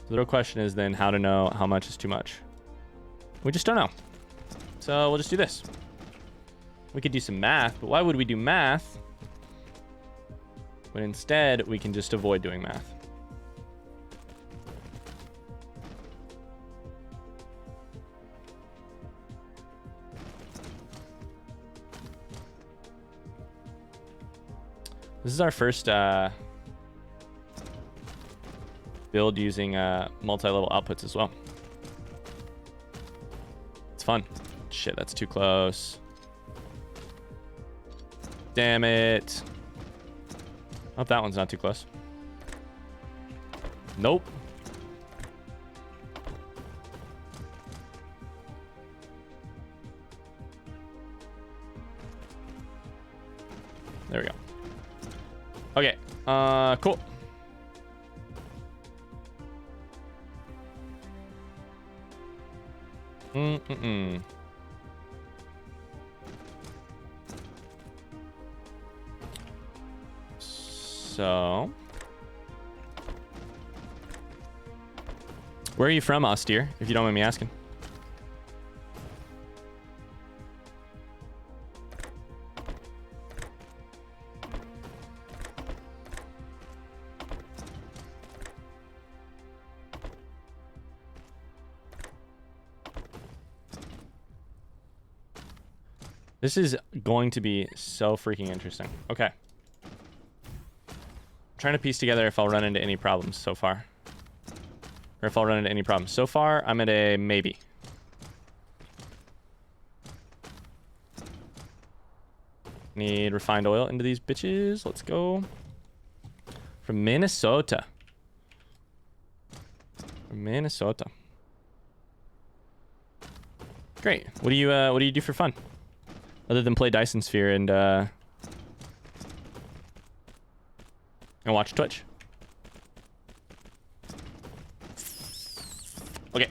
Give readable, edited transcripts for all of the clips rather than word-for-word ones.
So the real question is then how to know how much is too much. We just don't know. So we'll just do this. We could do some math, but why would we do math when instead we can just avoid doing math? This is our first build using multi-level outputs as well. It's fun. Shit, that's too close. Damn it. Hope that one's not too close. Nope. There we go. Okay, cool. So, where are you from, Austere, if you don't mind me asking? This is going to be so freaking interesting. Okay. I'm trying to piece together if I'll run into any problems so far. Or if I'll run into any problems. So far, I'm at a maybe. Need refined oil into these bitches. Let's go. From Minnesota. From Minnesota. Great. What do you do for fun? Other than play Dyson Sphere and watch Twitch. Okay.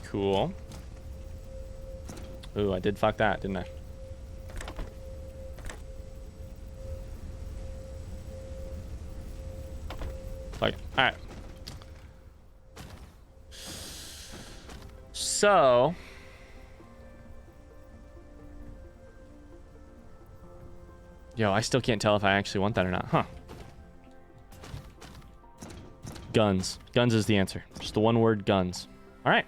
Cool. Ooh, I did fuck that, didn't I? Okay. All right. So, yo, I still can't tell if I actually want that or not, huh? Guns. Guns is the answer. Just the one word, guns. All right.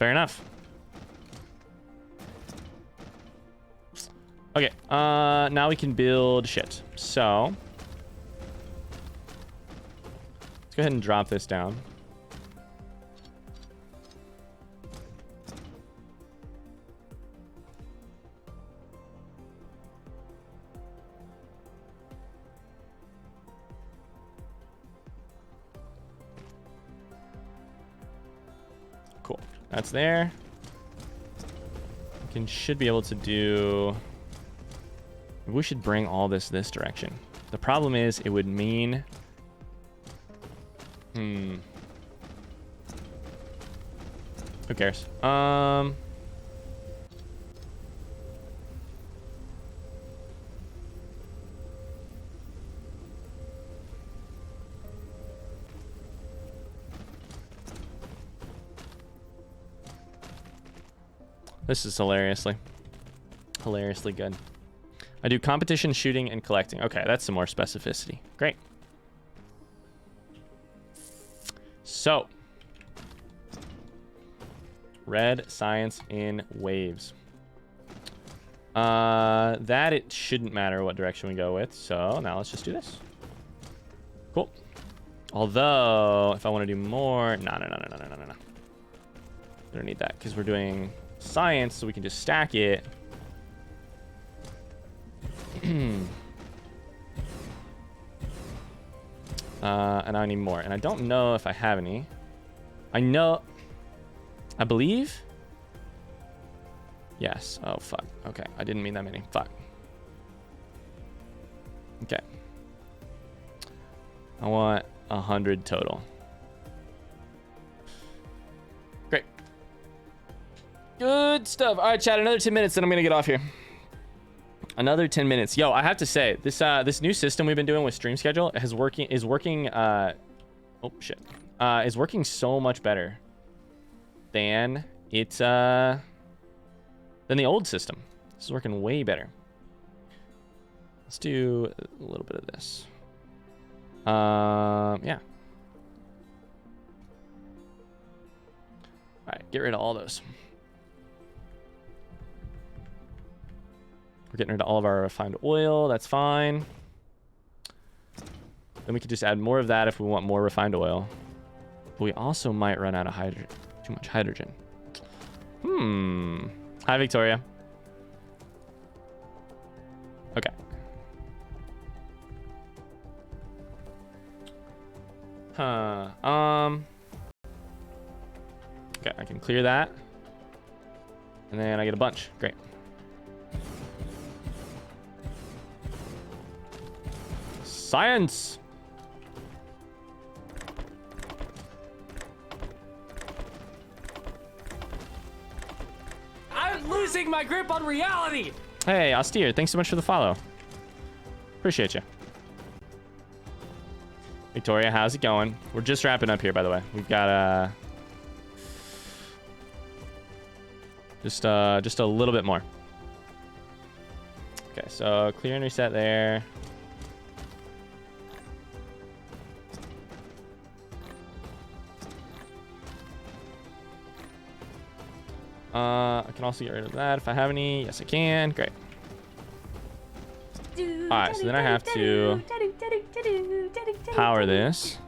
Fair enough. Okay. Now we can build shit. So, let's go ahead and drop this down. Cool. That's there. Should be able to do... We should bring all this direction. The problem is it would mean... Who cares? This is hilariously good. I do competition, shooting, and collecting. Okay, that's some more specificity. Great. So, red science in waves. That it shouldn't matter what direction we go with. So now let's just do this. Cool. Although, if I want to do more, no. We don't need that because we're doing science, so we can just stack it. And I need more. And I don't know if I have any. I believe. Yes. Oh, fuck. Okay. I didn't mean that many. Fuck. Okay. I want 100 total. Good stuff. All right, chat. Another 10 minutes, then I'm gonna get off here. Another 10 minutes. Yo, I have to say, this new system we've been doing with stream schedule is working. Is working so much better than than the old system. This is working way better. Let's do a little bit of this. Yeah. All right, get rid of all those. We're getting rid of all of our refined oil. That's fine. Then we could just add more of that if we want more refined oil. But we also might run out of hydrogen. Too much hydrogen. Hi, Victoria. Okay. Okay, I can clear that. And then I get a bunch. Great. Science! I'm losing my grip on reality! Hey, Austere, thanks so much for the follow. Appreciate you. Victoria, how's it going? We're just wrapping up here, by the way. We've got just a little bit more. Okay, so clear and reset there. I can also get rid of that if I have any. Yes, I can. Great. All right, so then I have to power this.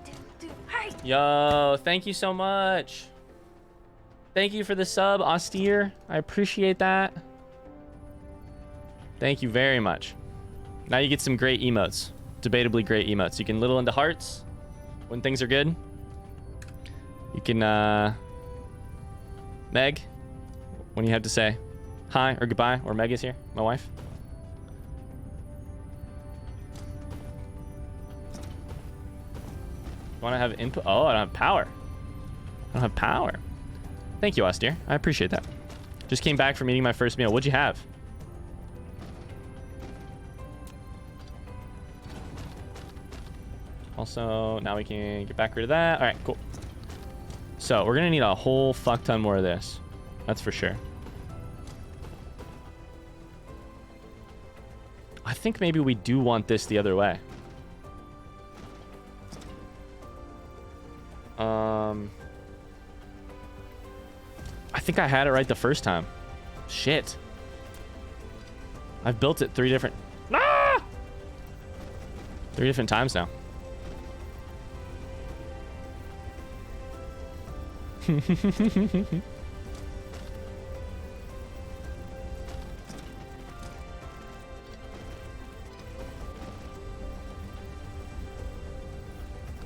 Yo, thank you so much. Thank you for the sub, Austere. I appreciate that. Thank you very much. Now you get some great emotes. Debatably great emotes. You can little into hearts when things are good. You can, Meg, when you have to say hi or goodbye, or Meg is here, my wife. Want to have input? Oh, I don't have power. I don't have power. Thank you, Austere. I appreciate that. Just came back from eating my first meal. What'd you have? Also, now we can get back rid of that. All right, cool. So we're going to need a whole fuck ton more of this. That's for sure. I think maybe we do want this the other way. I think I had it right the first time. Shit. I've built it 3 different... Ah! 3 different times now.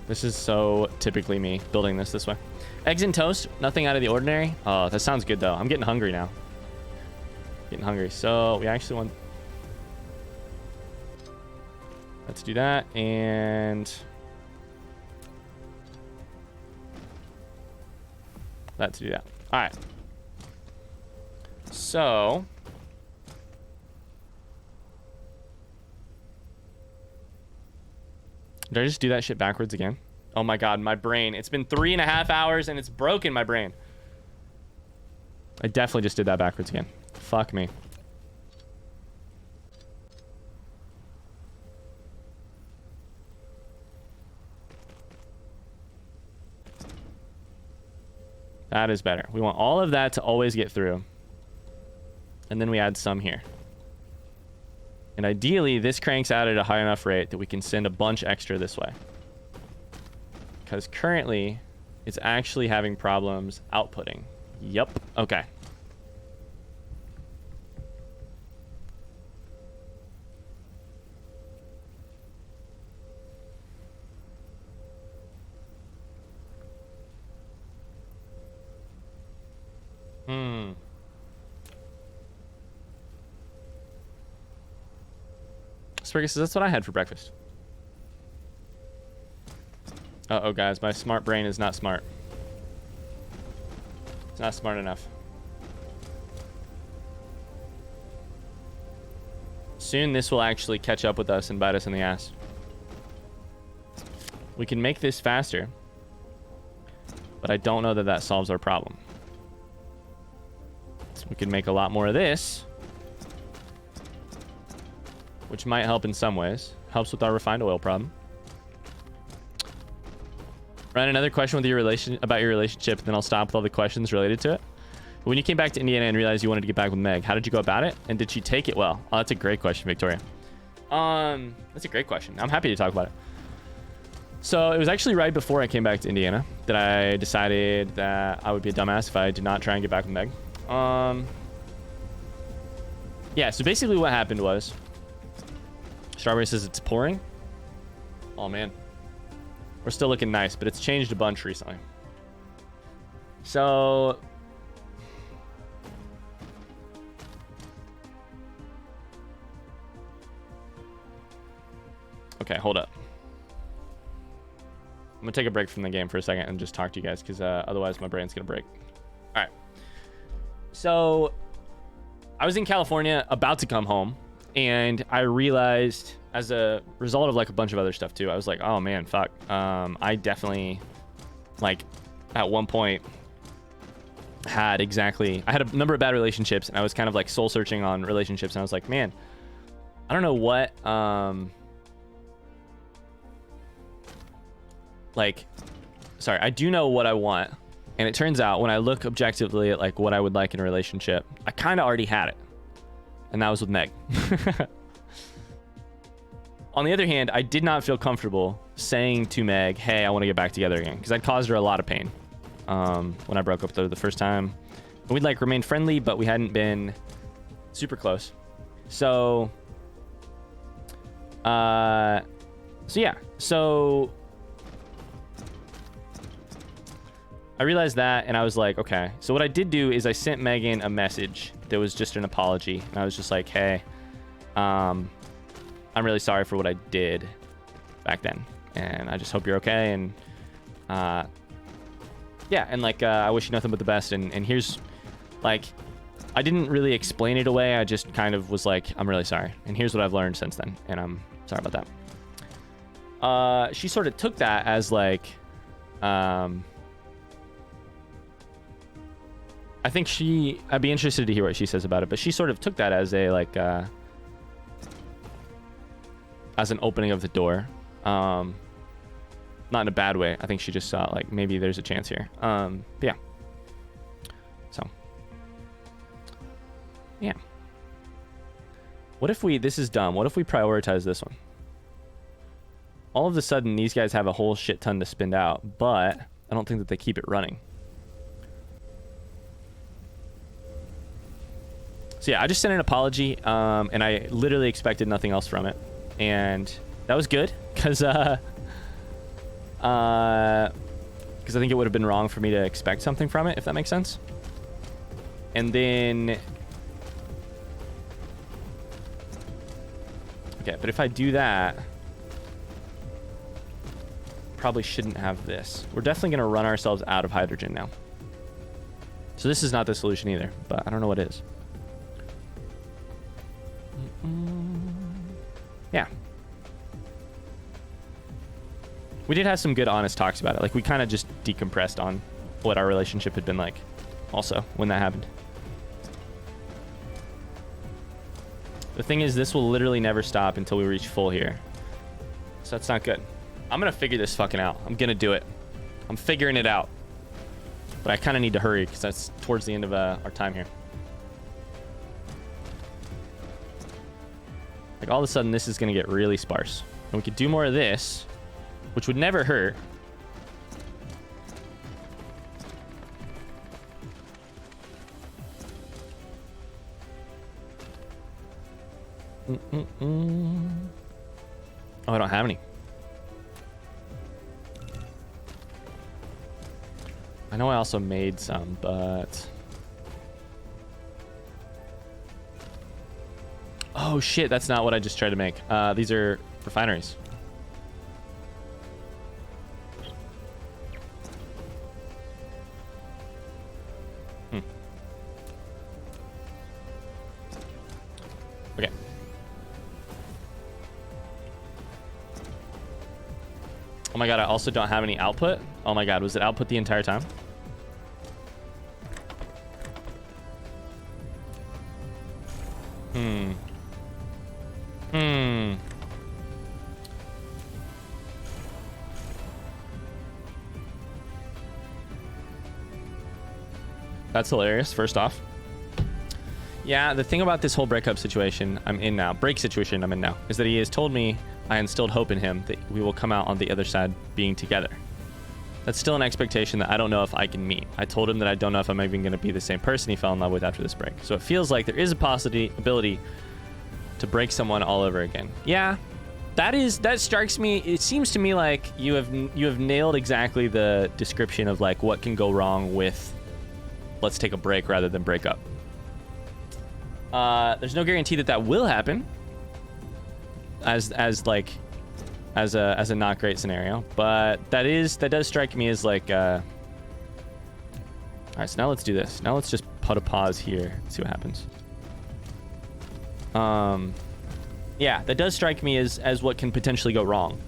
This is so typically me building this way. Eggs and toast, nothing out of the ordinary. Oh, that sounds good though. I'm getting hungry now. Getting hungry. So we actually want... Let's do that. And... let's do that. All right. So... did I just do that shit backwards again? Oh my god, my brain. It's been 3.5 hours and it's broken my brain. I definitely just did that backwards again. Fuck me. That is better. We want all of that to always get through. And then we add some here. And ideally, this cranks out at a high enough rate that we can send a bunch extra this way. Because currently, it's actually having problems outputting. Yup. Okay. Sprigus, that's what I had for breakfast. Uh-oh, guys. My smart brain is not smart. It's not smart enough. soon this will actually catch up with us and bite us in the ass. We can make this faster, but I don't know that that solves our problem. We can make a lot more of this, which might help in some ways. Helps with our refined oil problem. Ryan, another question with about your relationship, and then I'll stop with all the questions related to it. When you came back to Indiana and realized you wanted to get back with Meg, how did you go about it? And did she take it well? Oh, that's a great question, Victoria. That's a great question. I'm happy to talk about it. So it was actually right before I came back to Indiana that I decided that I would be a dumbass if I did not try and get back with Meg. Yeah, so basically what happened was, Strawberry says it's pouring. Oh, man. We're still looking nice, but it's changed a bunch recently. So... Okay, hold up. I'm going to take a break from the game for a second and just talk to you guys, because otherwise my brain's going to break. All right. So I was in California about to come home, and I realized as a result of like a bunch of other stuff too, I was like, oh man, fuck. I definitely, like, at one point I had a number of bad relationships, and I was kind of like soul searching on relationships, and I was like, man, I don't know what, I do know what I want. And it turns out when I look objectively at like what I would like in a relationship, I kind of already had it. And that was with Meg. On the other hand, I did not feel comfortable saying to Meg, hey, I want to get back together again. Because I'd caused her a lot of pain when I broke up with her the first time. And we'd like remained friendly, but we hadn't been super close. So yeah. So I realized that, and I was like, okay. So what I did do is I sent Megan a message that was just an apology. And I was just like, hey, I'm really sorry for what I did back then. And I just hope you're okay. And yeah, and like, I wish you nothing but the best. And here's, like, I didn't really explain it away. I just kind of was like, I'm really sorry. And here's what I've learned since then. And I'm sorry about that. She sort of took that as like, I think I'd be interested to hear what she says about it, but she sort of took that as a, like, as an opening of the door. Not in a bad way. I think she just saw, like, maybe there's a chance here. But yeah. So. Yeah. What if this is dumb. What if we prioritize this one? All of a sudden, these guys have a whole shit ton to spin out, but I don't think that they keep it running. So yeah, I just sent an apology, and I literally expected nothing else from it, and that was good, because I think it would have been wrong for me to expect something from it, if that makes sense. And then, okay, but if I do that, probably shouldn't have this. We're definitely going to run ourselves out of hydrogen now. So this is not the solution either, but I don't know what is. Yeah. We did have some good honest talks about it. Like, we kind of just decompressed on what our relationship had been like also when that happened. The thing is, this will literally never stop until we reach full here. So that's not good. I'm going to figure this fucking out. I'm going to do it. I'm figuring it out. But I kind of need to hurry because that's towards the end of our time here. Like, all of a sudden, this is going to get really sparse. And we could do more of this, which would never hurt. Oh, I don't have any. I know I also made some, but... Oh shit, that's not what I just tried to make. These are refineries. Okay. my god, I also don't have any output. Oh my god, was it output the entire time? That's hilarious, first off. Yeah, the thing about this whole breakup situation I'm in now, break situation I'm in now, is that he has told me I instilled hope in him that we will come out on the other side being together. That's still an expectation that I don't know if I can meet. I told him that I don't know if I'm even going to be the same person he fell in love with after this break. So it feels like there is a possibility to break someone all over again. Yeah, that strikes me. It seems to me like you have nailed exactly the description of like what can go wrong with let's take a break rather than break up. There's no guarantee that will happen as a not great scenario, but that does strike me as like all right, so now let's do this. Now let's just put a pause here and see what happens. Yeah, that does strike me as what can potentially go wrong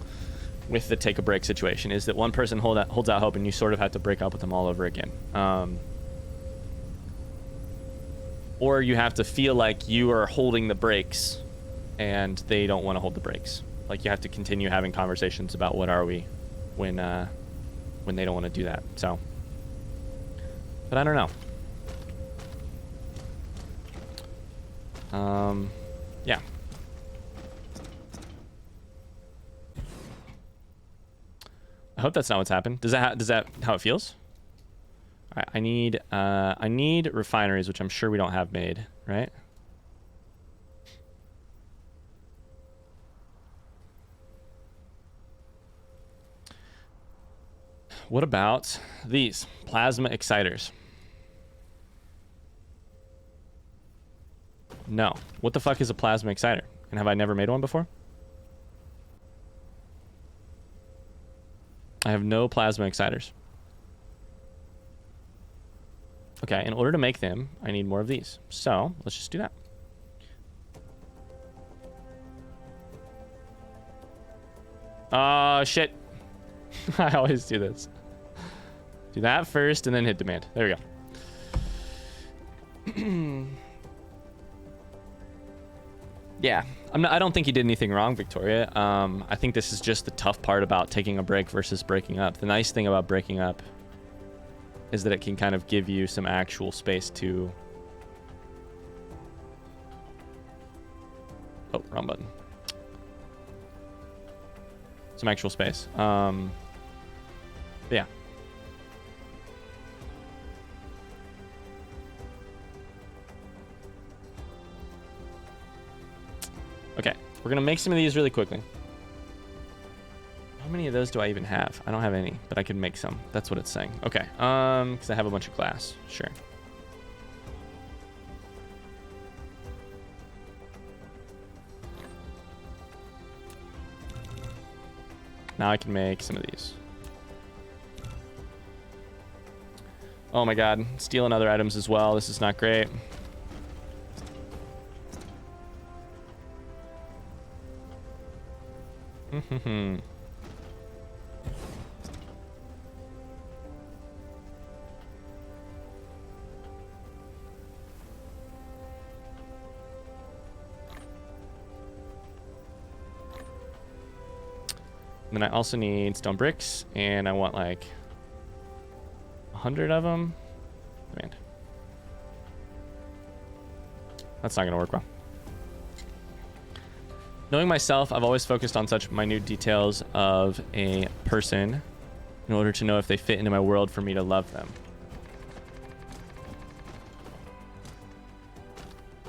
with the take a break situation, is that one person holds out hope and you sort of have to break up with them all over again. Or you have to feel like you are holding the brakes and they don't want to hold the brakes. Like you have to continue having conversations about what are we when they don't want to do that. So, but I don't know. Yeah. I hope that's not what's happened. Does that how it feels? All right, I need refineries, which I'm sure we don't have made, right? What about these plasma exciters? No. What the fuck is a plasma exciter? And have I never made one before? I have no plasma exciters. Okay, in order to make them, I need more of these. So, let's just do that. Oh, shit. I always do this. Do that first and then hit demand. There we go. Yeah, I don't think you did anything wrong, Victoria. I think this is just the tough part about taking a break versus breaking up. The nice thing about breaking up is that it can kind of give you some actual space to... Oh, wrong button. Some actual space. Yeah. Okay, we're gonna make some of these really quickly. How many of those do I even have? I don't have any, but I can make some. That's what it's saying. Okay, because I have a bunch of glass. Sure. Now I can make some of these. Oh my god, stealing other items as well. This is not great. And then I also need stone bricks, and I want like 100 of them. Man, that's not gonna work well. Knowing myself, I've always focused on such minute details of a person in order to know if they fit into my world for me to love them.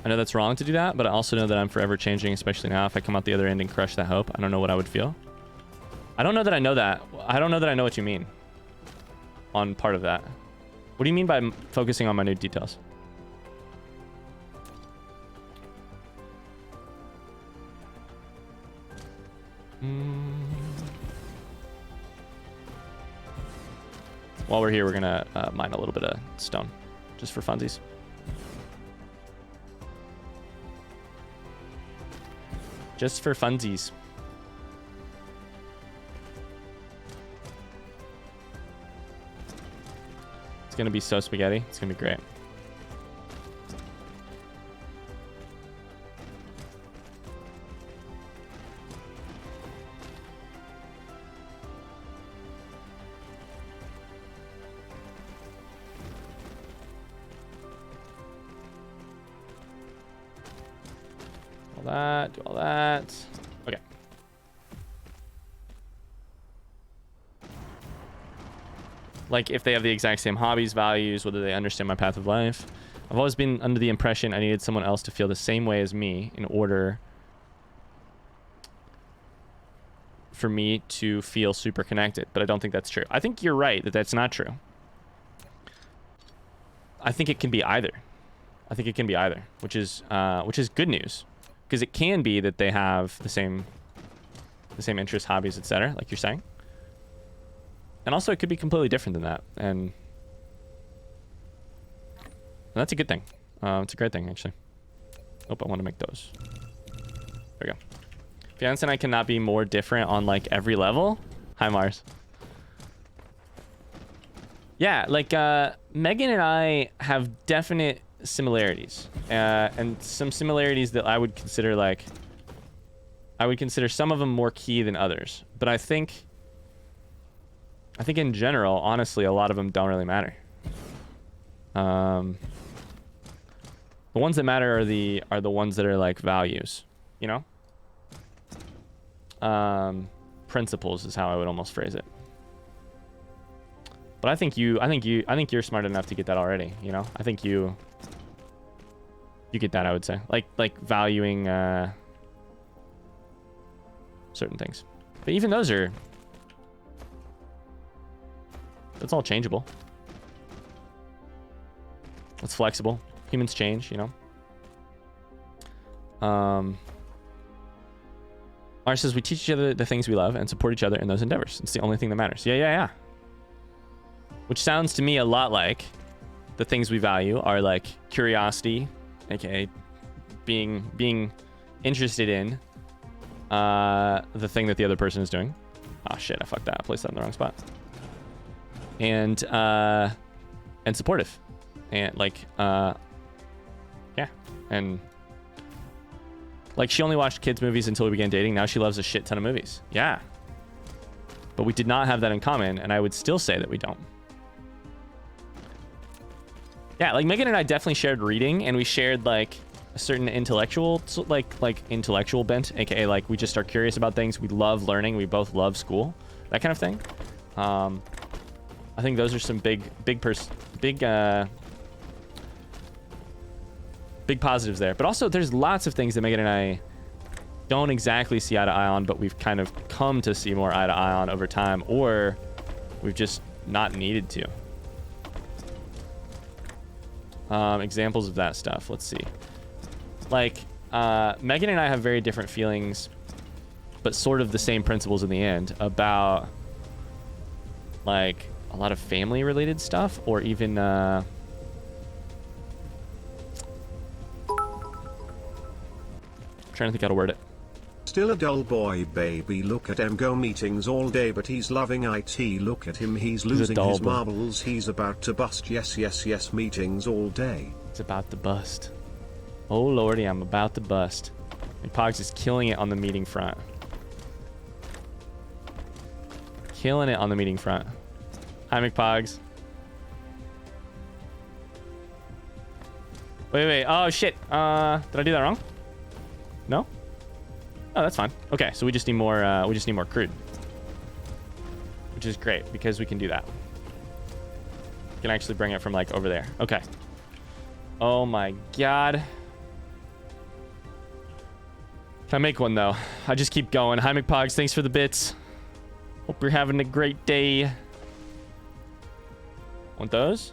I know that's wrong to do that, but I also know that I'm forever changing, especially now. If I come out the other end and crush that hope, I don't know what I would feel. I don't know that I know that. I don't know that I know what you mean on part of that. What do you mean by focusing on minute details? While we're here, we're gonna mine a little bit of stone, just for funsies. Just for funsies. It's gonna be so spaghetti. It's gonna be great. All that, do all that. Okay. Like if they have the exact same hobbies, values, whether they understand my path of life. I've always been under the impression I needed someone else to feel the same way as me in order for me to feel super connected, but I don't think that's true. I think you're right that that's not true. I think it can be either. I think it can be either, which is good news, because it can be that they have the same interests, hobbies, etc., like you're saying. And also it could be completely different than that. And that's a good thing. It's a great thing, actually. Oh, I want to make those. There we go. Fiance and I cannot be more different on like every level. Hi, Mars. Yeah, like Megan and I have definite similarities. And some similarities that I would consider like... I would consider some of them more key than others. But I think in general, honestly, a lot of them don't really matter. The ones that matter are the ones that are like values, you know? Principles is how I would almost phrase it. But I think you're smart enough to get that already, you know? I think you get that, I would say. Like valuing certain things. But even those are... That's all changeable. It's flexible. Humans change, you know? Mars says we teach each other the things we love and support each other in those endeavors. It's the only thing that matters. Yeah. Which sounds to me a lot like the things we value are like curiosity, aka being interested in the thing that the other person is doing. Oh shit, I fucked that. I placed that in the wrong spot. And supportive. And like yeah. And like she only watched kids movies until we began dating. Now she loves a shit ton of movies. Yeah. But we did not have that in common, and I would still say that we don't. Yeah, like Megan and I definitely shared reading, and we shared like a certain intellectual intellectual bent, aka like we just are curious about things. We love learning. We both love school, that kind of thing. I think those are some big positives there. But also there's lots of things that Megan and I don't exactly see eye to eye on, but we've kind of come to see more eye to eye on over time, or we've just not needed to. Examples of that stuff, let's see. Like Megan and I have very different feelings, but sort of the same principles in the end about like a lot of family related stuff, or even trying to think how to word it. Still a dull boy, baby. Look at him go meetings all day, but he's loving IT. Look at him, he's losing his marbles. He's about to bust. Yes, meetings all day. It's about to bust. Oh lordy, I'm about to bust. And Pogs is killing it on the meeting front. Killing it on the meeting front. Hi, McPogs. Wait. Oh shit. Did I do that wrong? No? Oh, that's fine. Okay, so we just need more. We just need more crude, which is great because we can do that. We can actually bring it from like over there. Okay. Oh my god. Can I make one though? I just keep going. Hi, McPogs. Thanks for the bits. Hope you're having a great day. Want those?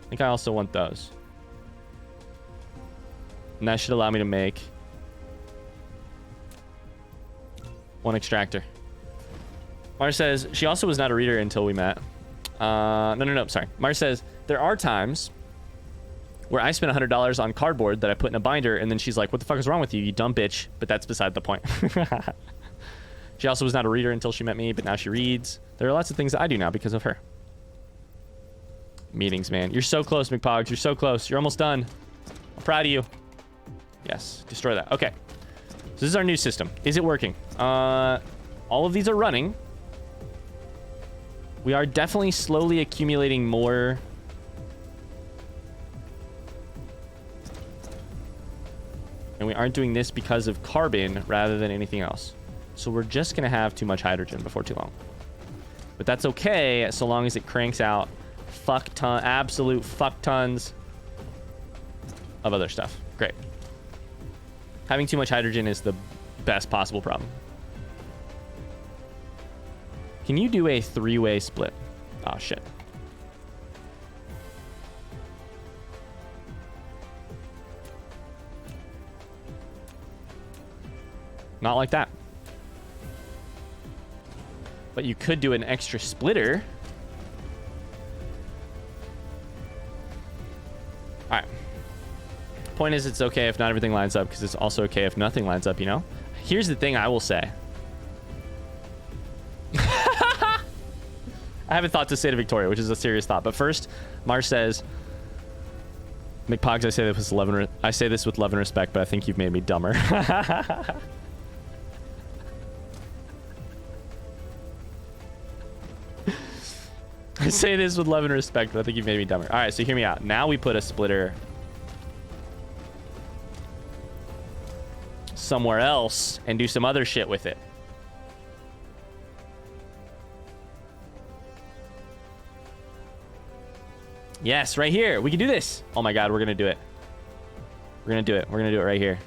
I think I also want those. And that should allow me to make one extractor. Mars says she also was not a reader until we met. No, sorry. Mars says there are times where I spend $100 on cardboard that I put in a binder, and then she's like, what the fuck is wrong with you, you dumb bitch? But that's beside the point. She also was not a reader until she met me, but now she reads. There are lots of things that I do now because of her. meetings, man. You're so close, McPogs. You're so close. You're almost done. I'm proud of you. Yes, destroy that. Okay. So this is our new system. Is it working? All of these are running. We are definitely slowly accumulating more. And we aren't doing this because of carbon rather than anything else. So we're just going to have too much hydrogen before too long. But that's okay so long as it cranks out absolute fuck tons of other stuff. Great. Having too much hydrogen is the best possible problem. Can you do a 3-way split? Oh, shit. Not like that. But you could do an extra splitter. All right. Point is, it's okay if not everything lines up, because it's also okay if nothing lines up, you know? Here's the thing I will say. I haven't thought to say to Victoria, which is a serious thought. But first, Marsh says, McPogs, I say this with love and respect, but I think you've made me dumber. I say this with love and respect, but I think you've made me dumber. All right, so hear me out. Now we put a splitter somewhere else and do some other shit with it. Yes, right here. We can do this. Oh my God, we're going to do it. We're going to do it. We're going to do it right here.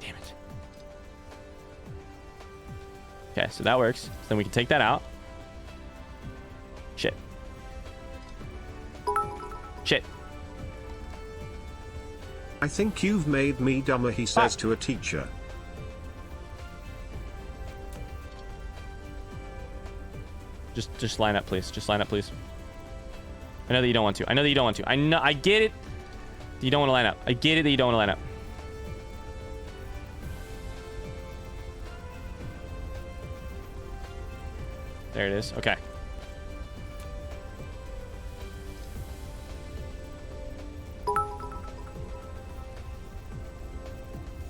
Damn it. Okay, so that works. So then we can take that out. Shit. Shit. I think you've made me dumber, he says to a teacher. Just line up, please. Just line up, please. I know that you don't want to. I know that you don't want to. I know. I get it. You don't want to line up. I get it that you don't want to line up. There it is. Okay.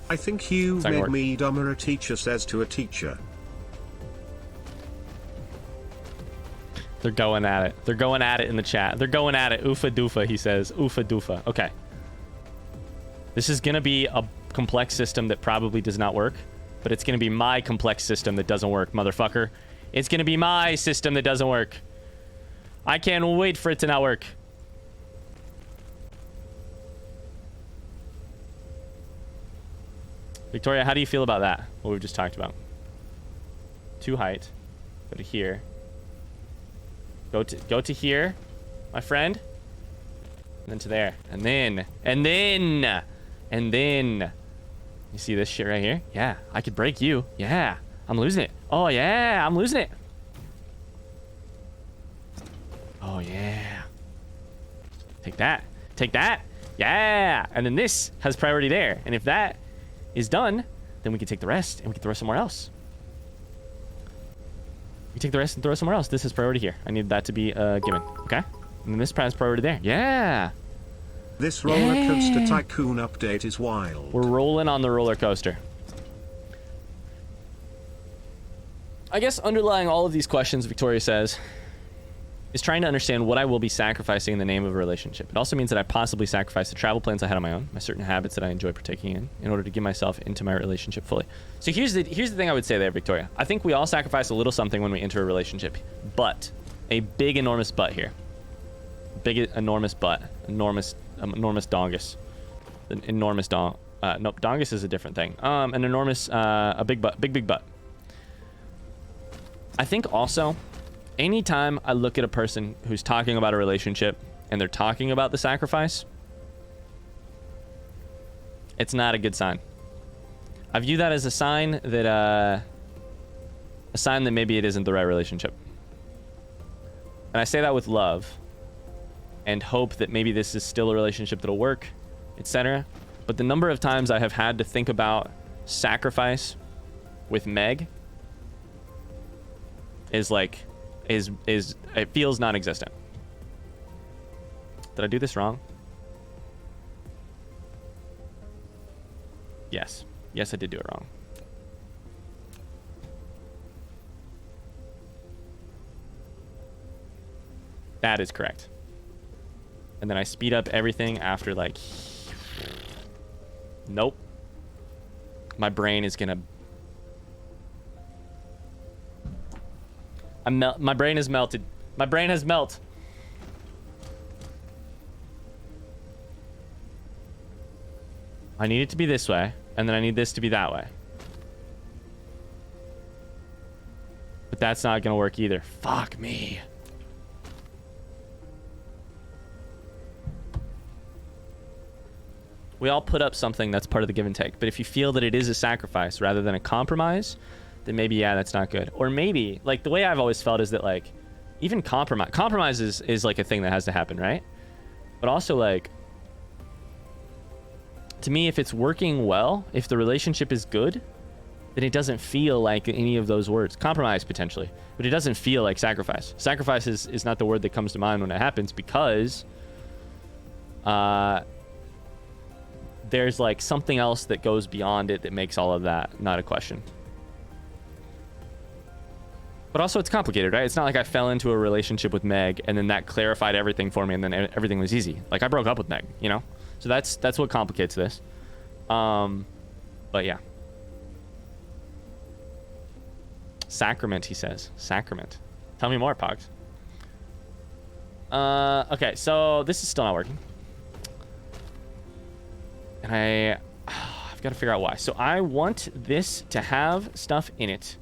I think you've made me dumber, a teacher says to a teacher. They're going at it. They're going at it in the chat. They're going at it. Oofa doofa, he says. Oofa doofa. Okay. This is going to be a complex system that probably does not work, but it's going to be my complex system that doesn't work, motherfucker. It's going to be my system that doesn't work. I can't wait for it to not work. Victoria, how do you feel about that? What we've just talked about. To height. Go to here. Go to here, my friend. And then to there. And then. You see this shit right here? Yeah, I could break you. Yeah, I'm losing it. Oh yeah, I'm losing it. Oh yeah. Take that. Take that. Yeah. And then this has priority there. And if that is done, then we can take the rest and we can throw somewhere else. We take the rest and throw somewhere else. This is priority here. I need that to be a given. Okay. And then this has priority there. Yeah. This roller coaster tycoon update is wild. We're rolling on the roller coaster. I guess underlying all of these questions, Victoria says, is trying to understand what I will be sacrificing in the name of a relationship. It also means that I possibly sacrifice the travel plans I had on my own, my certain habits that I enjoy partaking in order to give myself into my relationship fully. So here's the thing I would say there, Victoria. I think we all sacrifice a little something when we enter a relationship, but a big, enormous but here. Big, enormous but. Enormous dongus. An enormous no, dongus is a different thing. An enormous, a big butt, big butt. I think also, anytime I look at a person who's talking about a relationship and they're talking about the sacrifice, it's not a good sign. I view that as a sign that maybe it isn't the right relationship. And I say that with love and hope that maybe this is still a relationship that'll work, etc. But the number of times I have had to think about sacrifice with Meg is like, it feels non-existent. Did I do this wrong? Yes. Yes, I did do it wrong. That is correct. And then I speed up everything after like... Nope. My brain is gonna... My brain is melted. My brain has melted. I need it to be this way, and then I need this to be that way. But that's not gonna work either. Fuck me. We all put up something that's part of the give and take. But if you feel that it is a sacrifice rather than a compromise, then maybe, yeah, that's not good. Or maybe, like, the way I've always felt is that, like, even compromise is like a thing that has to happen, right? But also, like, to me, if it's working well, if the relationship is good, then it doesn't feel like any of those words. Compromise, potentially. But it doesn't feel like sacrifice. Sacrifice is not the word that comes to mind when it happens because... there's like something else that goes beyond it that makes all of that not a question. But also it's complicated, right? It's not like I fell into a relationship with Meg and then that clarified everything for me and then everything was easy. Like I broke up with Meg, you know? So that's what complicates this. But yeah. Sacrament, he says. Sacrament. Tell me more, Pogs. Okay, so this is still not working. And I've got to figure out why. So I want this to have stuff in it,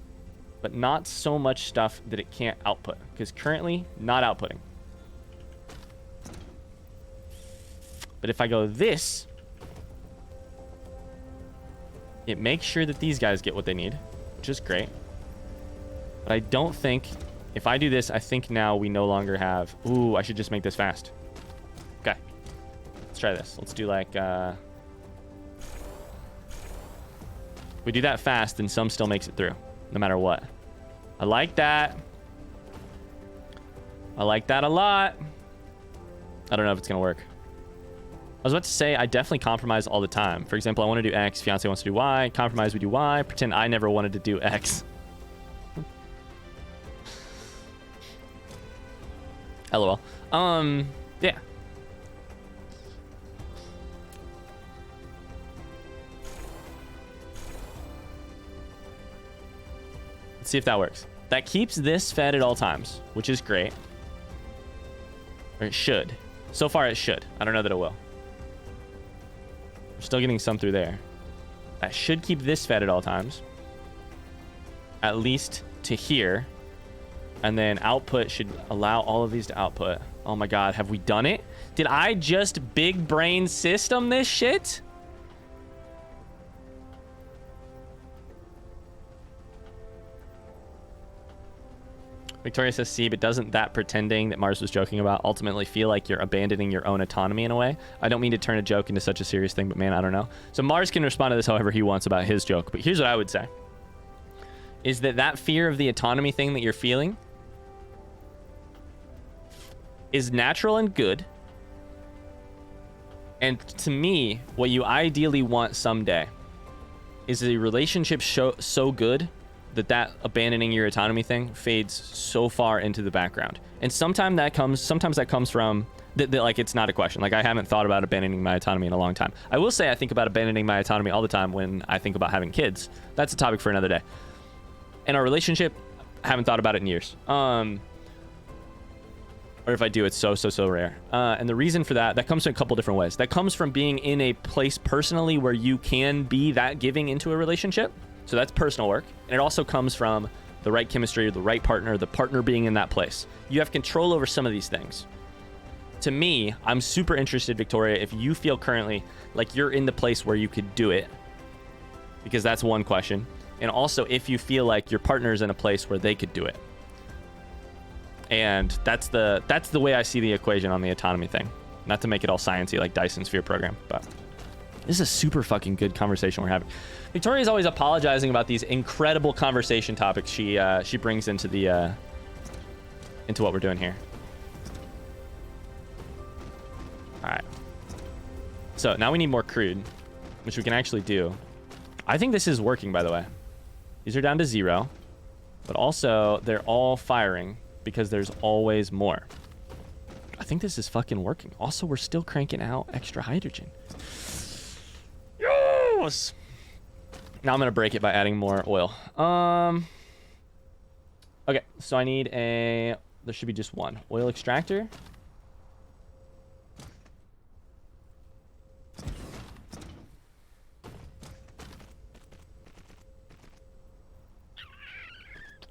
but not so much stuff that it can't output, because currently not outputting. But if I go this, it makes sure that these guys get what they need, which is great. But I don't think, if I do this, I think now we no longer have... Ooh, I should just make this fast. Okay. Let's try this. Let's do like... we do that fast, then some still makes it through, no matter what. I like that. I like that a lot. I don't know if it's going to work. I was about to say, I definitely compromise all the time. For example, I want to do X, fiance wants to do Y, compromise, we do Y, pretend I never wanted to do X. LOL. Yeah. Let's see if that works. That keeps this fed at all times, which is great. Or it should. So far it should. I don't know that it will. We're still getting some through there. That should keep this fed at all times. At least to here. And then output should allow all of these to output. Oh my god, have we done it? Did I just big brain system this shit? Victoria says, see, but doesn't that pretending that Mars was joking about ultimately feel like you're abandoning your own autonomy in a way? I don't mean to turn a joke into such a serious thing, but man, I don't know. So Mars can respond to this however he wants about his joke. But here's what I would say. Is that fear of the autonomy thing that you're feeling is natural and good. And to me, what you ideally want someday is a relationship so good that abandoning your autonomy thing fades so far into the background. And sometimes that comes from that like it's not a question. Like I haven't thought about abandoning my autonomy in a long time. I will say I think about abandoning my autonomy all the time when I think about having kids. That's a topic for another day. And our relationship, I haven't thought about it in years. Or if I do, it's so rare. And the reason for that comes from a couple different ways. That comes from being in a place personally where you can be that giving into a relationship. So that's personal work. And it also comes from the right chemistry, the right partner, the partner being in that place. You have control over some of these things. To me, I'm super interested, Victoria, if you feel currently like you're in the place where you could do it, because that's one question. And also if you feel like your partner's in a place where they could do it. And that's the way I see the equation on the autonomy thing. Not to make it all sciencey like Dyson Sphere Program, but This is a super fucking good conversation we're having. Victoria's always apologizing about these incredible conversation topics she brings into the into what we're doing here. All right. So now we need more crude, which we can actually do. I think this is working, by the way. These are down to 0, but also they're all firing because there's always more. I think this is fucking working. Also, we're still cranking out extra hydrogen. Yes! Now I'm going to break it by adding more oil. Okay, so I need a... There should be just one. Oil extractor.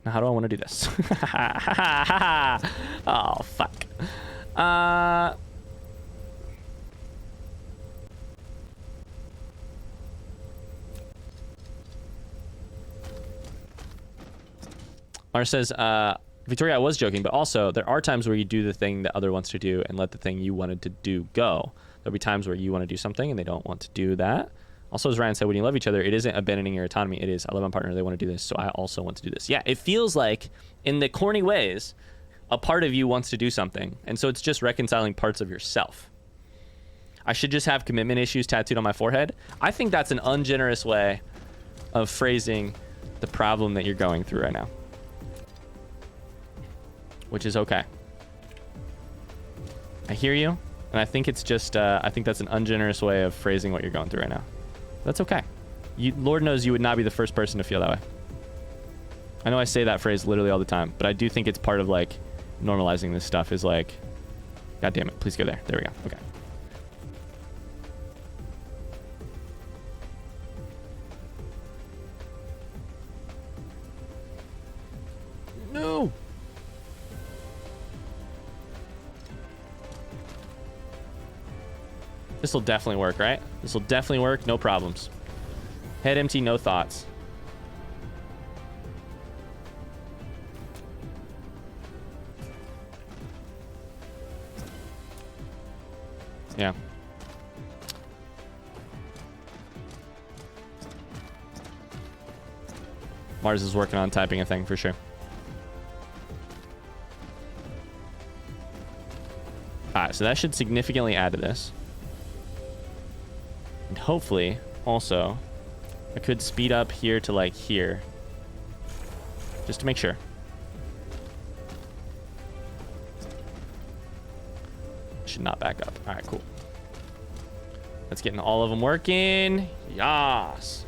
Now, how do I want to do this? Oh, fuck. Mars says, Victoria, I was joking, but also there are times where you do the thing the other wants to do and let the thing you wanted to do go. There'll be times where you want to do something and they don't want to do that. Also, as Ryan said, when you love each other, it isn't abandoning your autonomy. It is, I love my partner, they want to do this, so I also want to do this. Yeah, it feels like, in the corny ways, a part of you wants to do something. And so it's just reconciling parts of yourself. I should just have commitment issues tattooed on my forehead. I think that's an ungenerous way of phrasing the problem that you're going through right now. Which is okay. I hear you. And I think it's just, I think that's an ungenerous way of phrasing what you're going through right now. That's okay. Lord knows you would not be the first person to feel that way. I know I say that phrase literally all the time, but I do think it's part of like normalizing this stuff is like, God damn it, please go there. There we go. Okay. No. This will definitely work, right? This will definitely work. No problems. Head empty, no thoughts. Yeah. Mars is working on typing a thing for sure. Alright, so that should significantly add to this. And hopefully, also, I could speed up here to like here. Just to make sure. Should not back up. All right, cool. Let's get all of them working. Yas.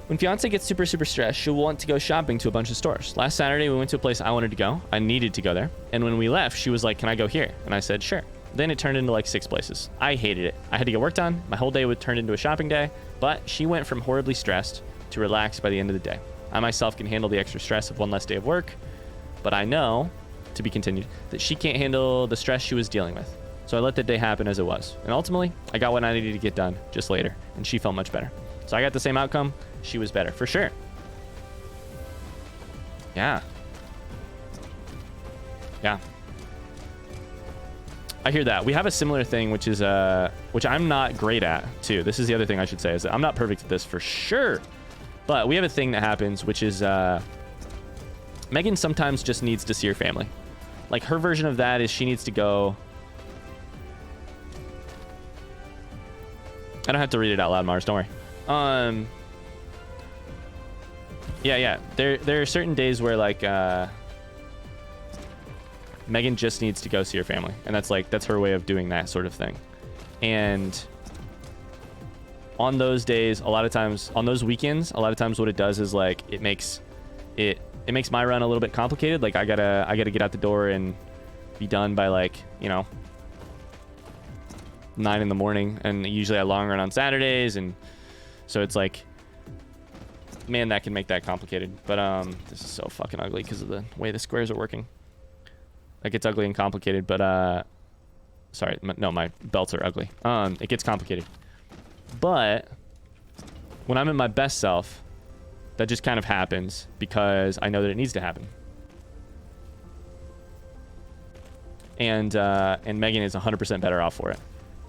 When fiance gets super stressed, she'll want to go shopping to a bunch of stores. Last Saturday, we went to a place I wanted to go. I needed to go there. And when we left, she was like, can I go here? And I said, sure. Then it turned into like 6 places. I hated it. I had to get work done. My whole day would turn into a shopping day. But she went from horribly stressed to relaxed by the end of the day. I myself can handle the extra stress of one less day of work. But I know, to be continued, that she can't handle the stress she was dealing with. So I let the day happen as it was. And ultimately, I got what I needed to get done just later. And she felt much better. So I got the same outcome. She was better, for sure. Yeah. Yeah. I hear that. We have a similar thing, which is which I'm not great at too. This is the other thing I should say, is that I'm not perfect at this for sure. But we have a thing that happens, which is Megan sometimes just needs to see her family. Like her version of that is she needs to go. I don't have to read it out loud, Mars. Don't worry. Yeah. There are certain days where like Megan just needs to go see her family, and that's her way of doing that sort of thing. And on those days, a lot of times, on those weekends, a lot of times what it does is like it makes my run a little bit complicated. Like I gotta get out the door and be done by like 9 in the morning, and usually I long run on Saturdays, and so it's like, man, that can make that complicated. But this is so fucking ugly because of the way the squares are working. Like it's ugly and complicated, but sorry, no, my belts are ugly. It gets complicated. But when I'm in my best self, that just kind of happens because I know that it needs to happen. And Megan is 100% better off for it.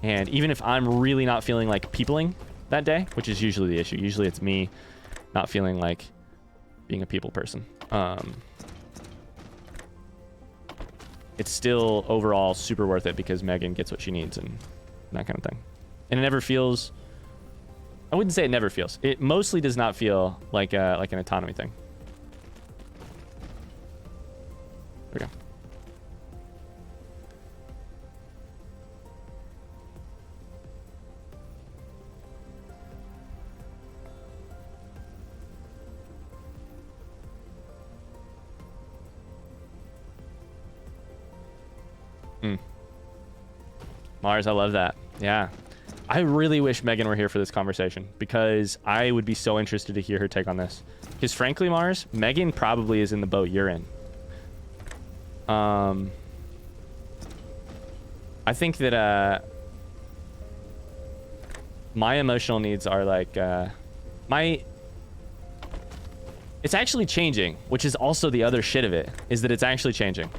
And even if I'm really not feeling like peopling that day, which is usually the issue, usually it's me not feeling like being a people person. It's still overall super worth it because Megan gets what she needs and that kind of thing. And it never feels, I wouldn't say it never feels. It mostly does not feel like an autonomy thing. There we go. Mars, I love that. Yeah. I really wish Megan were here for this conversation because I would be so interested to hear her take on this. Because frankly, Mars, Megan probably is in the boat you're in. I think that my emotional needs are like it's actually changing, which is also the other shit of it, is that it's actually changing.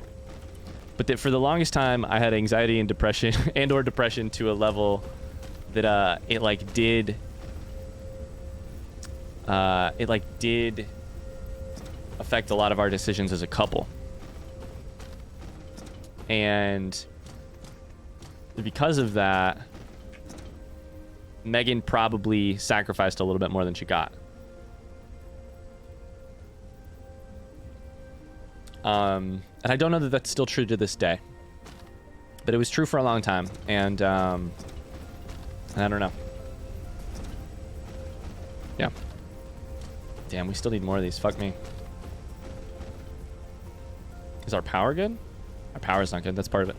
But that for the longest time, I had anxiety and depression or depression to a level that it did affect a lot of our decisions as a couple. And because of that, Megan probably sacrificed a little bit more than she got. And I don't know that that's still true to this day, but it was true for a long time. And I don't know. Yeah. Damn, we still need more of these. Fuck me. Is our power good? Our power's not good. That's part of it.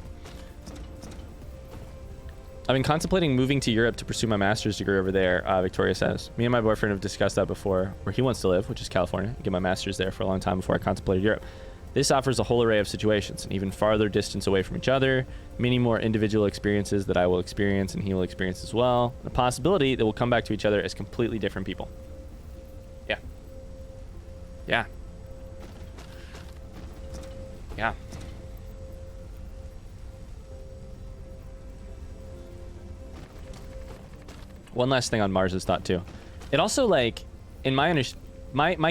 I've been contemplating moving to Europe to pursue my master's degree over there, Victoria says. Me and my boyfriend have discussed that before, where he wants to live, which is California. I get my master's there for a long time before I contemplated Europe. This offers a whole array of situations, an even farther distance away from each other, many more individual experiences that I will experience and he will experience as well, the possibility that we'll come back to each other as completely different people. Yeah. Yeah. Yeah. One last thing on Mars's thought too. It also in my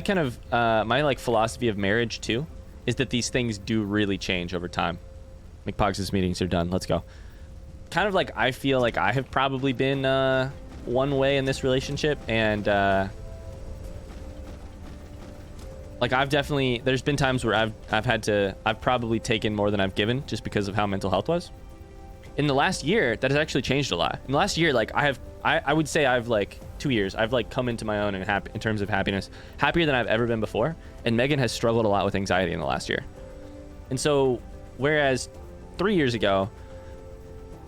kind of my philosophy of marriage too, is that these things do really change over time. McPogs' meetings are done. Let's go. Kind of I feel like I have probably been one way in this relationship, and I've definitely, there's been times where I've probably taken more than I've given just because of how mental health was. In the last year, that has actually changed a lot. In the last year, I would say I've 2 years, I've come into my own in terms of happiness, happier than I've ever been before. And Megan has struggled a lot with anxiety in the last year. And so, whereas 3 years ago,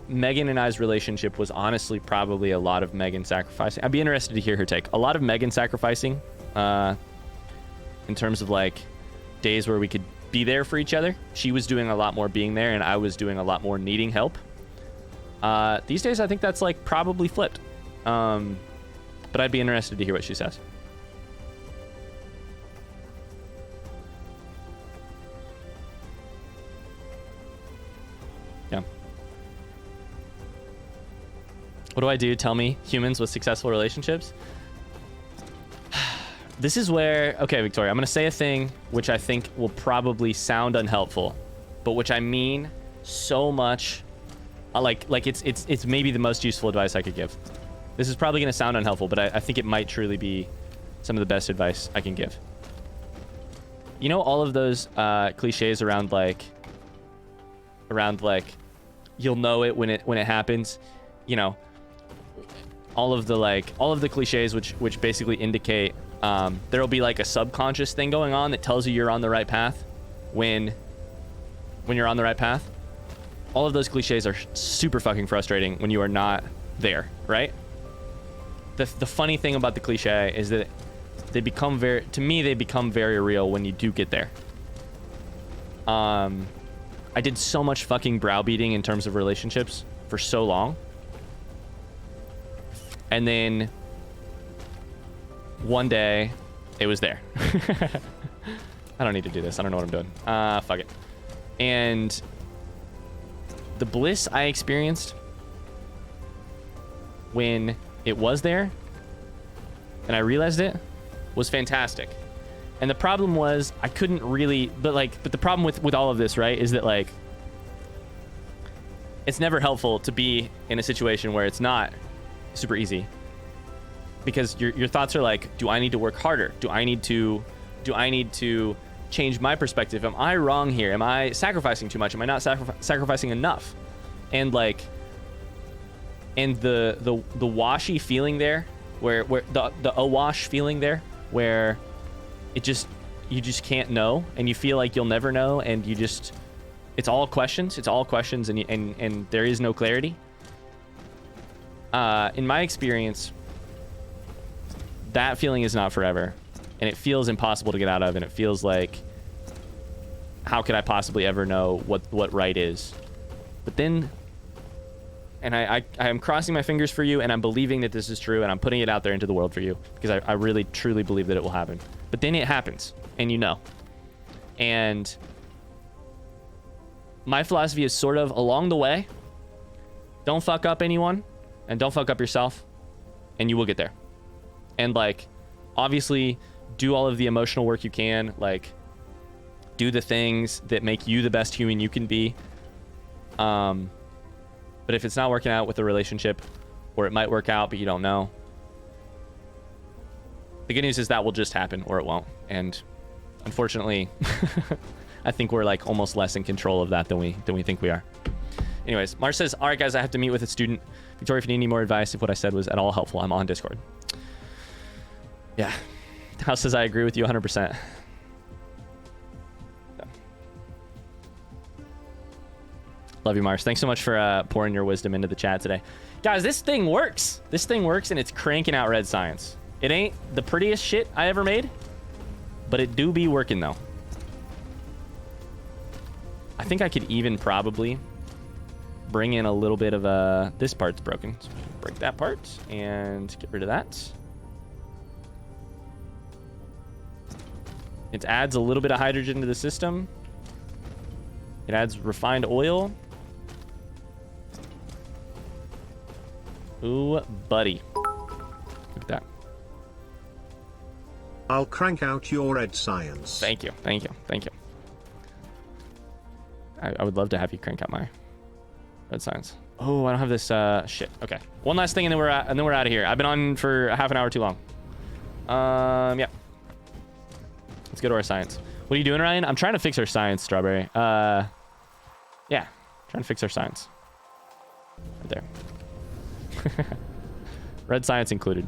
Megan and I's relationship was honestly probably a lot of Megan sacrificing. I'd be interested to hear her take. A lot of Megan sacrificing, in terms of days where we could be there for each other. She was doing a lot more being there, and I was doing a lot more needing help. These days, I think that's probably flipped. But I'd be interested to hear what she says. Yeah. What do I do? Tell me, humans with successful relationships. This is where, okay, Victoria, I'm going to say a thing which I think will probably sound unhelpful, but which I mean so much. It's maybe the most useful advice I could give. This is probably going to sound unhelpful, but I think it might truly be some of the best advice I can give. You know, all of those cliches around you'll know it when it happens. You know, all of the cliches which basically indicate there'll be a subconscious thing going on that tells you you're on the right path when you're on the right path. All of those cliches are super fucking frustrating when you are not there, right? The funny thing about the cliche is that they become very real when you do get there. I did so much fucking browbeating in terms of relationships for so long. And then one day it was there. I don't need to do this. I don't know what I'm doing. Fuck it. And the bliss I experienced when it was there and I realized it was fantastic. And the problem was I couldn't really, but the problem with all of this, right, is that like it's never helpful to be in a situation where it's not super easy, because your thoughts are like, do I need to work harder? Do I need to change my perspective? Am I wrong here? Am I sacrificing too much? Am I not sacrificing enough? And like, and the washy feeling there, where the awash feeling there, where you just can't know, and you feel like you'll never know, and it's all questions, and there is no clarity. In my experience, that feeling is not forever, and it feels impossible to get out of, and it feels like, how could I possibly ever know what right is? But then, and I am crossing my fingers for you, and I'm believing that this is true, and I'm putting it out there into the world for you, because I really truly believe that it will happen. But then it happens, and you know. And my philosophy is sort of along the way, don't fuck up anyone, and don't fuck up yourself, and you will get there. And like, obviously, do all of the emotional work you can, like, do the things that make you the best human you can be. But if it's not working out with a relationship, or it might work out, but you don't know, the good news is that will just happen, or it won't. And unfortunately, I think we're like almost less in control of that than we think we are. Anyways, Mars says, all right, guys, I have to meet with a student. Victoria, if you need any more advice, if what I said was at all helpful, I'm on Discord. Yeah. House says, I agree with you 100%. Yeah. Love you, Mars. Thanks so much for pouring your wisdom into the chat today. Guys, this thing works. This thing works, and it's cranking out red science. It ain't the prettiest shit I ever made, but it do be working, though. I think I could even probably bring in a little bit of this part's broken. So break that part and get rid of that. It adds a little bit of hydrogen to the system. It adds refined oil. Ooh, buddy. Look at that. I'll crank out your red science. Thank you. Thank you. Thank you. I would love to have you crank out my red science. Oh, I don't have this shit. Okay. One last thing, and then we're out of here. I've been on for a half an hour too long. Yeah. Let's go to our science. What are you doing, Ryan? I'm trying to fix our science, Strawberry. Yeah. Trying to fix our science. Right there. Red science included.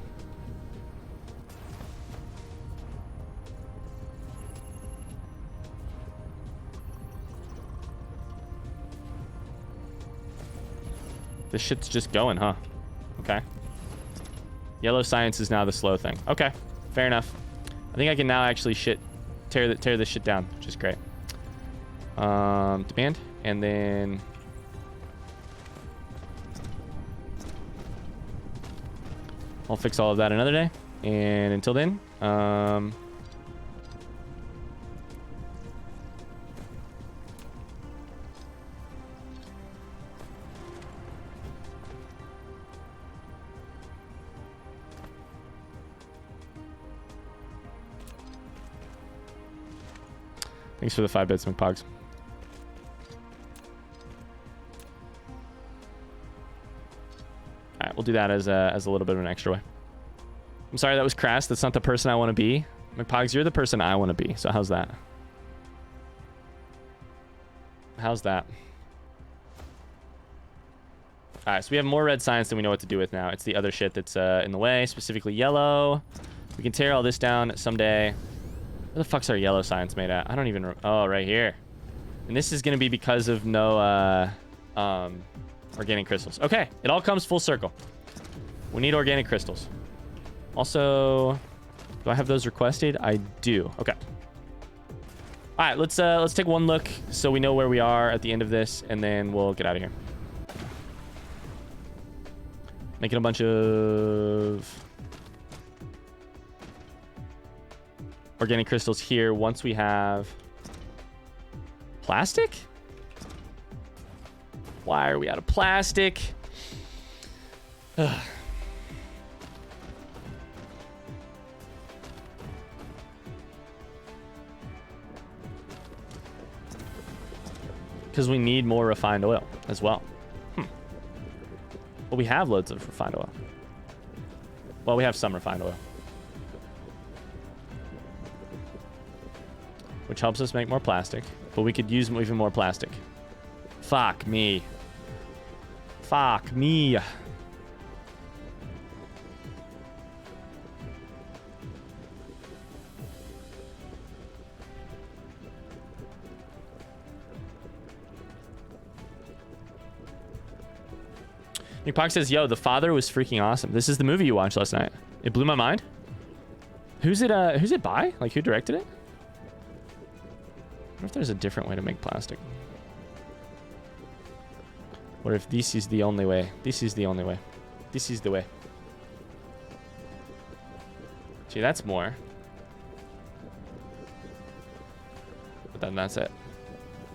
This shit's just going, huh? Okay. Yellow science is now the slow thing. Okay, fair enough. I think I can now actually tear this shit down, which is great. Demand, and then I'll fix all of that another day. And until then, thanks for the 5 bits, McPogs. All right, we'll do that as a little bit of an extra way. I'm sorry, that was crass. That's not the person I want to be. McPogs, you're the person I want to be. So how's that? How's that? All right, so we have more red science than we know what to do with now. It's the other shit that's in the way, specifically yellow. We can tear all this down someday. Where the fuck's our yellow science made at? I don't even... Oh, right here. And this is going to be because of no organic crystals. Okay, it all comes full circle. We need organic crystals. Also, do I have those requested? I do. Okay. All right, let's take one look so we know where we are at the end of this, and then we'll get out of here. Making a bunch of organic crystals here once we have plastic. Why are we out of plastic? Because we need more refined oil as well. But we have loads of refined oil. Well, we have some refined oil. Which helps us make more plastic. But we could use even more plastic. Fuck me. Fuck me. Nick Pox says, yo, The Father was freaking awesome. This is the movie you watched last night. It blew my mind. Who's it by? Like, who directed it? I wonder if there's a different way to make plastic. Or if this is the only way. This is the only way. This is the way. Gee, that's more. But then that's it.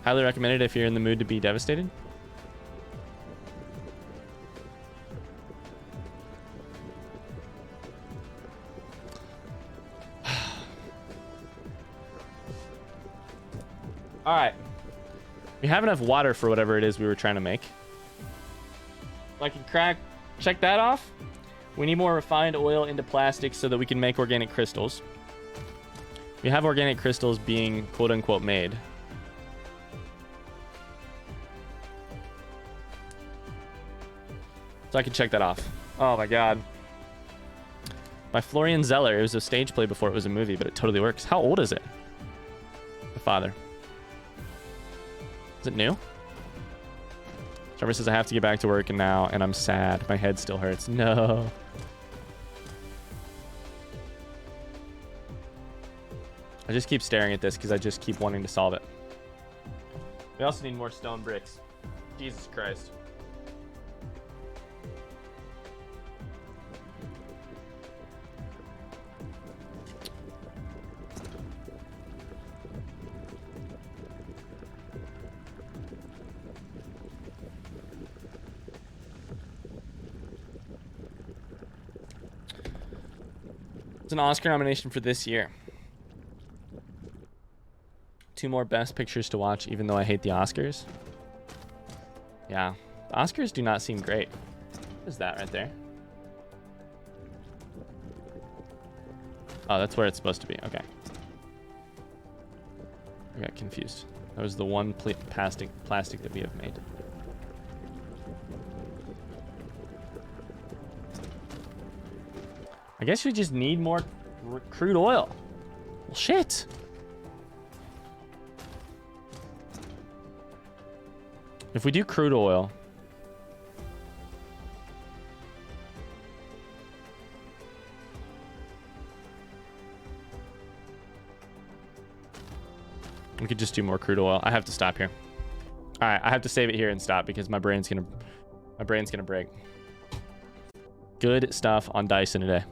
Highly recommended if you're in the mood to be devastated. All right. We have enough water for whatever it is we were trying to make. I can check that off. We need more refined oil into plastic so that we can make organic crystals. We have organic crystals being quote unquote made. So I can check that off. Oh my God. By Florian Zeller. It was a stage play before it was a movie, but it totally works. How old is it? The Father. Is it new? Trevor says I have to get back to work and I'm sad. My head still hurts. No. I just keep staring at this because I just keep wanting to solve it. We also need more stone bricks. Jesus Christ. It's an Oscar nomination for this year. 2 more best pictures to watch, even though I hate the Oscars. Yeah, the Oscars do not seem great. What is that right there? Oh, that's where it's supposed to be. Okay. I got confused. That was the one plastic that we have made. I guess we just need more crude oil. Well, shit. If we do crude oil, we could just do more crude oil. I have to stop here. All right, I have to save it here and stop because my brain's gonna break. Good stuff on Dyson today.